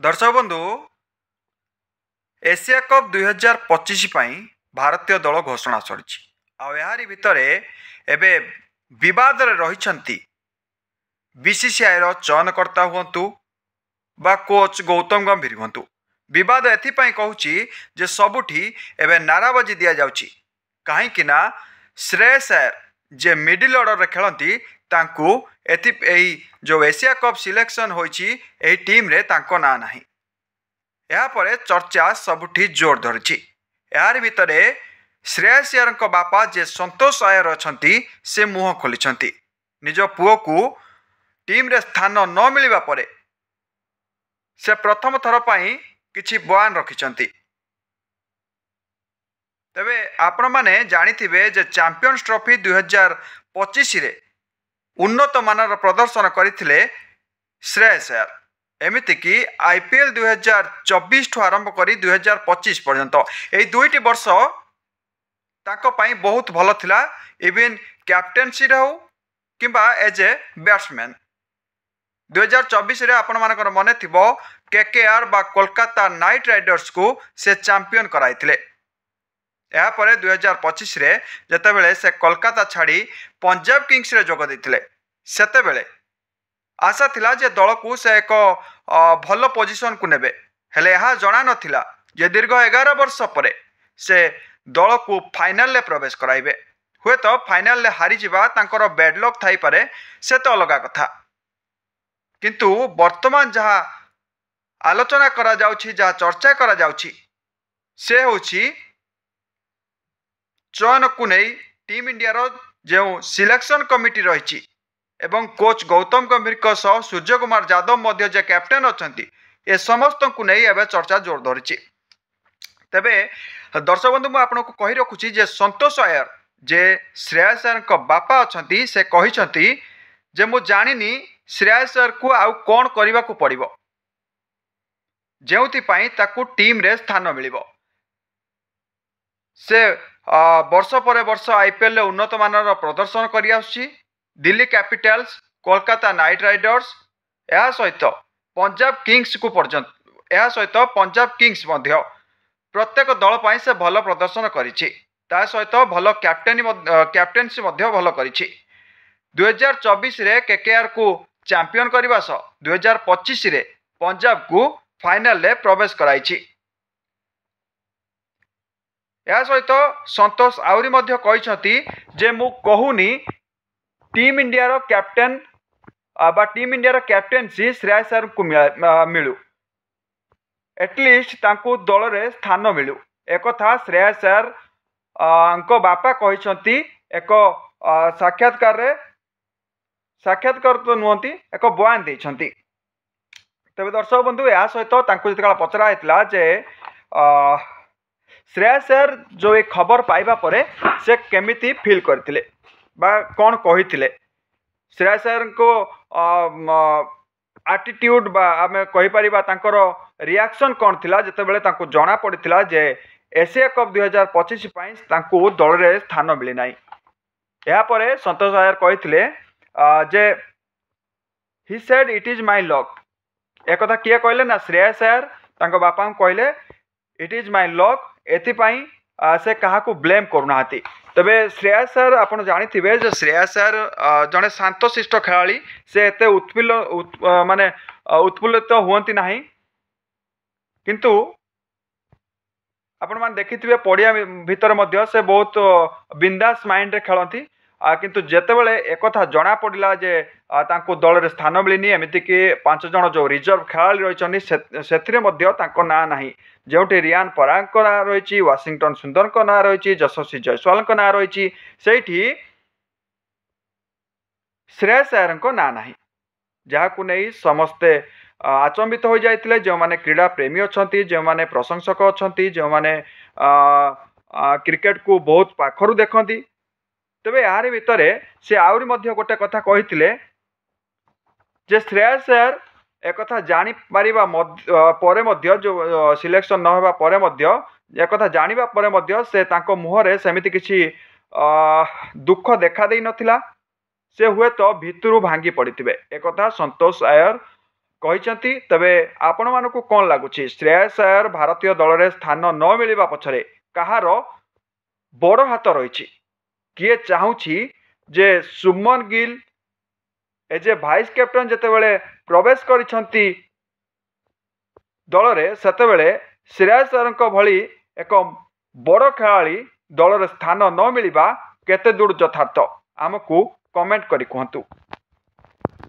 दर्शक बंधु Asia cup 2025 भारतीय दल घोषणा सरी भितर एबे विवाद रही बीसीसीआई चयनकर्ता हूँ बा कोच गौतम गंभीर हूँ विवाद एपाई कहूँ सबुठी एबे नाराबाजी दि जाउची कहीं श्रेयस अय्यर जे मिडिल ऑर्डर खेलती तांकू जो एशिया कप सिलेक्शन होईची टीम रे तांको ना नाही यापर चर्चा सबुठी जोर धरी यार भितर श्रेयस अय्यर बापा जे संतोष अय्यर अच्छा से मुह खोली निज पुओ को टीम रे स्थान न मिलवा परे से प्रथम थर पाई किछि बयान रखिछंती। तबे आपण माने जानिथिबे जे चैंपियंस ट्रॉफी 2025 रे उन्नत मानर प्रदर्शन करथिले श्रेयस अय्यर एमिति कि आईपीएल 2024 ठू आरंभ करी 2025 पर्यंत एई दुईटी वर्ष तांको पाई बहुत भलो थिला इवन कैप्टेनसी रे हो किंबा एज ए बैट्समैन 2024 रे आपण मानकर मने थिबो केकेआर बा कोलकाता नाइट राइडर्स को से चैंपियन कराइथिले। या परे 2025 रे जतेबेले से कोलकाता छाड़ी पंजाब किंग्स रे जोग दैथिले सेतेबेले आशा थिला जे दल को से एक भल पोजिशन को नेबे हेले यहाँ जना नथिला जे दीर्घ 11 वर्ष परे से दल को फाइनल ले प्रवेश कराइबे हुए तो फाइनल ले हारी जिबा तांकर बैड लक थाई पारे से तो अलग कथा किंतु वर्तमान जहाँ आलोचना करा जाउछि जहाँ चर्चा करा जाउछि से होछि चयन को नहीं टीम इंडिया रो जो सिलेक्शन कमिटी रही एवं कोच गौतम गंभीर सह सूर्य कुमार यादव मध्य जे कैप्टेन अच्छा ए समस्त को नहीं एवं चर्चा जोर धरी। तेबे दर्शक बंधु मुझे कही रखुची जे संतोष अय्यर जे श्रेयस अय्यर बापा अच्छा से कही जे मु जानिनी श्रेयस अय्यर को आउ कौन करने को पड़ो जो ताकू टीम रे स्थान मिलिबो से वर्ष पर वर्ष आईपीएल उन्नत मानर प्रदर्शन करी आछि Delhi Capitals Kolkata night Riders या सहित पंजाब किंग्स को पर्यंत या सहित पंजाब किंग्स मध्य प्रत्येक दल पाई से भल प्रदर्शन करिछि ता सहित भल कैप्टेनसी मध्य भल करिछि 2024 रे केकेआर को चैंपियन करबा सह 2025 रे पंजाब को फाइनल ले प्रवेश कराइछि। या सहित संतोष आउरी मध्य कहिसंती जे मु कहूनी टीम इंडिया रो कैप्टेन बा टीम इंडिया रो कैप्टेनसी श्रेयस अय्यर को मिलू एटलिस्ट तांको दल रे स्थान मिलू एक था श्रेयस अय्यर बापा कहिसंती एक साक्षात्कार तो नुहति एक बयान देइछंती। तबे दर्शक बंधु या सहित तांको जतकाल पचरा हेतला जे श्रेयस अय्यर जो एक खबर पाइबा परे से केमिति फील करथिले बा कौन कहिथिले श्रेयस अय्यर को एटीट्यूड बा आमे कहि परिबा तांकर रिएक्शन कौन थिला जतेबेले तांको जणा पड़िथिला जे एशिया कप 2025 पई तांको दल रे स्थान मिली नाही। या परे संतोष अय्यर कहिथिले जे he said it is my luck एक कथा किए कहले ना श्रेयस अय्यर तांको बापा कहले इट इज माय लक एथिपाई से कहा को ब्लेम करूना। तबे श्रेयस अय्यर आपण जानिथिबे जे श्रेयस अय्यर जने शांतशिष्ट खेलाड़ी से एते उत्फुल्लित हुअंती नाही किंतु आपण मान देखिथिबे पड़िया भीतर मध्य से बहुत बिंदास माइंड रे खेलती किंतु जेतेबेले एक कथा जना पड़िला जे तांको दल रे स्थान मिलनी एमिति कि 5 जण जो रिजर्व खेलाड़ी रहिछन्नी सेथिरे मध्य तांको ना नाही जोटी रियान पराग को ना रही वाशिंगटन सुंदर को ना रही यशस्वी जायसवाल को ना रही सेठी श्रेयस अय्यर को ना नाही जहां नहीं समस्ते आचंबित हो जाते जो माने क्रीड़ा प्रेमी अच्छा जो माने प्रशंसक अच्छा जो माने क्रिकेट को बहुत पाखरु देखती। तबे यार भितर से आउरी मध्य गोटे कथा कहिथिले जे श्रेयस अय्यर एक कथा जानी पारिबा परे मध्य जो सिलेक्शन न होबा परे मध्य एक कथा जानिबा परे मध्य से तांको मुहरे सेमिति किछि दुख देखा देई नथिला से हुए तो भितरु भांगी पड़िथिबे एक कथा संतोष अय्यर କହିଛନ୍ତି। ତେବେ ଆପଣମାନଙ୍କୁ କ'ଣ ଲାଗୁଛି ଶ୍ରେୟାସ ଆୟର ଭାରତୀୟ ଦଳରେ ସ୍ଥାନ ନ ମିଳିବା ପଛରେ କାହାର ବଡ଼ ହାତ ରହିଛି? କିଏ ଚାହୁଁଛି ଯେ ସୁମନ ଗିଲ୍ ଏଜ୍ ଏ ଭାଇସ୍ କ୍ୟାପ୍ଟେନ୍ ଯେତେବେଳେ ପ୍ରବେଶ କରିଛନ୍ତି ଦଳରେ ସେତେବେଳେ ଶ୍ରେୟାସ ଆୟରଙ୍କ ଭଳି ଏକ ବଡ଼ ଖେଳାଳି ଦଳରେ ସ୍ଥାନ ନ ମିଳିବା କେତେ ଦୂର ଯଥାର୍ଥ ଆମକୁ କମେଣ୍ଟ କରି କୁହନ୍ତୁ।